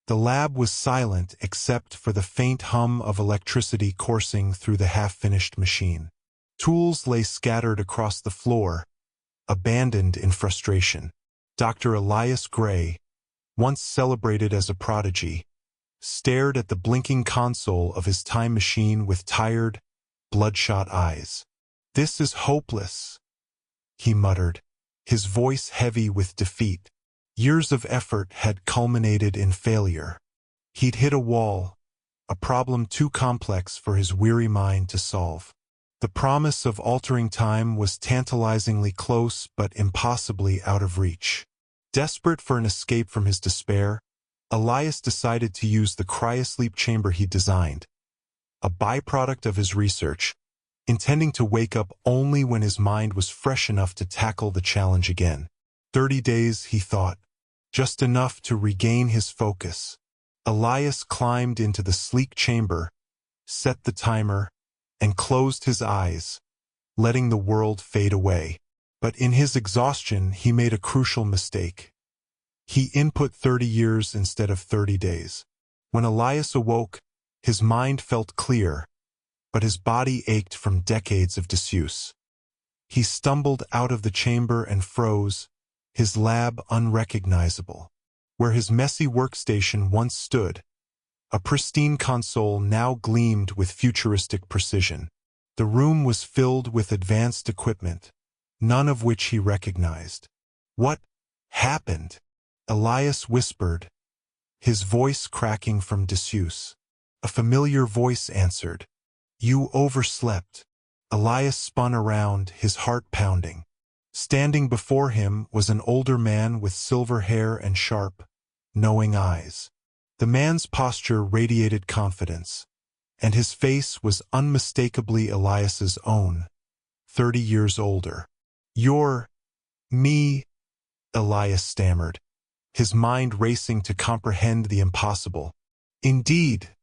The lab was silent except for the faint hum of electricity coursing through the half-finished machine. Tools lay scattered across the floor, abandoned in frustration. Dr. Elias Gray, once celebrated as a prodigy, stared at the blinking console of his time machine with tired, bloodshot eyes. "This is hopeless," he muttered, his voice heavy with defeat. Years of effort had culminated in failure. He'd hit a wall, a problem too complex for his weary mind to solve. The promise of altering time was tantalizingly close but impossibly out of reach. Desperate for an escape from his despair, Elias decided to use the cryosleep chamber he'd designed, a byproduct of his research, intending to wake up only when his mind was fresh enough to tackle the challenge again. 30 days, he thought, just enough to regain his focus. Elias climbed into the sleek chamber, set the timer, and closed his eyes, letting the world fade away. But in his exhaustion, he made a crucial mistake. He input 30 years instead of 30 days. When Elias awoke, his mind felt clear, but his body ached from decades of disuse. He stumbled out of the chamber and froze, his lab unrecognizable. Where his messy workstation once stood, a pristine console now gleamed with futuristic precision. The room was filled with advanced equipment, none of which he recognized. "What happened?" Elias whispered, his voice cracking from disuse. A familiar voice answered, "You overslept." Elias spun around, his heart pounding. Standing before him was an older man with silver hair and sharp, knowing eyes. The man's posture radiated confidence, and his face was unmistakably Elias's own, 30 years older. "You're me," Elias stammered, his mind racing to comprehend the impossible. "Indeed,"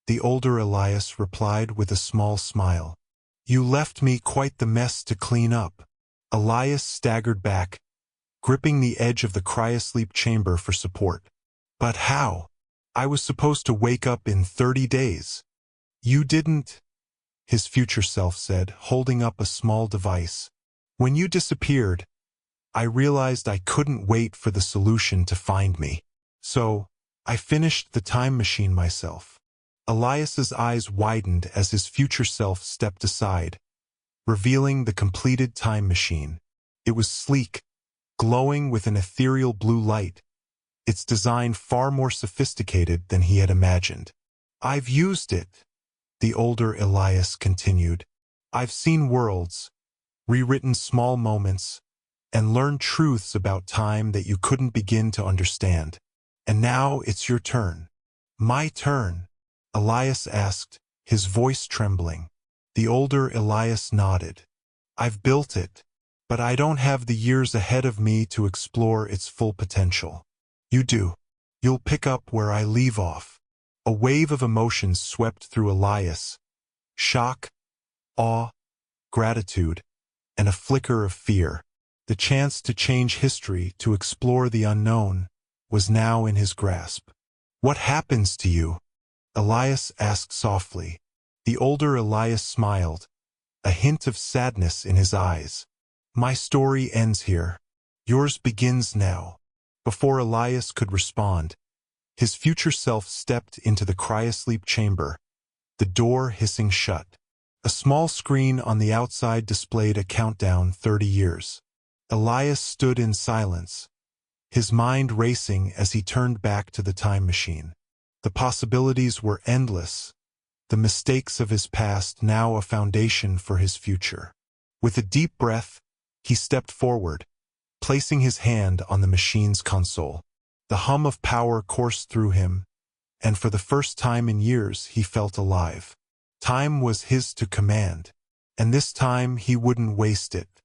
the older Elias replied with a small smile. "You left me quite the mess to clean up." Elias staggered back, gripping the edge of the cryosleep chamber for support. "But how? I was supposed to wake up in 30 days. "You didn't," his future self said, holding up a small device. "When you disappeared, I realized I couldn't wait for the solution to find me. So, I finished the time machine myself." Elias's eyes widened as his future self stepped aside, revealing the completed time machine. It was sleek, glowing with an ethereal blue light, its design far more sophisticated than he had imagined. "I've used it," the older Elias continued. "I've seen worlds, rewritten small moments, and learned truths about time that you couldn't begin to understand. And now it's your turn." "My turn?" Elias asked, his voice trembling. The older Elias nodded. "I've built it, but I don't have the years ahead of me to explore its full potential. You do. You'll pick up where I leave off." A wave of emotions swept through Elias. Shock, awe, gratitude, and a flicker of fear. The chance to change history, to explore the unknown, was now in his grasp. "What happens to you?" Elias asked softly. The older Elias smiled, a hint of sadness in his eyes. "My story ends here. Yours begins now." Before Elias could respond, his future self stepped into the cryosleep chamber, the door hissing shut. A small screen on the outside displayed a countdown, 30 years. Elias stood in silence, his mind racing as he turned back to the time machine. The possibilities were endless, the mistakes of his past now a foundation for his future. With a deep breath, he stepped forward, placing his hand on the machine's console. The hum of power coursed through him, and for the first time in years he felt alive. Time was his to command, and this time he wouldn't waste it.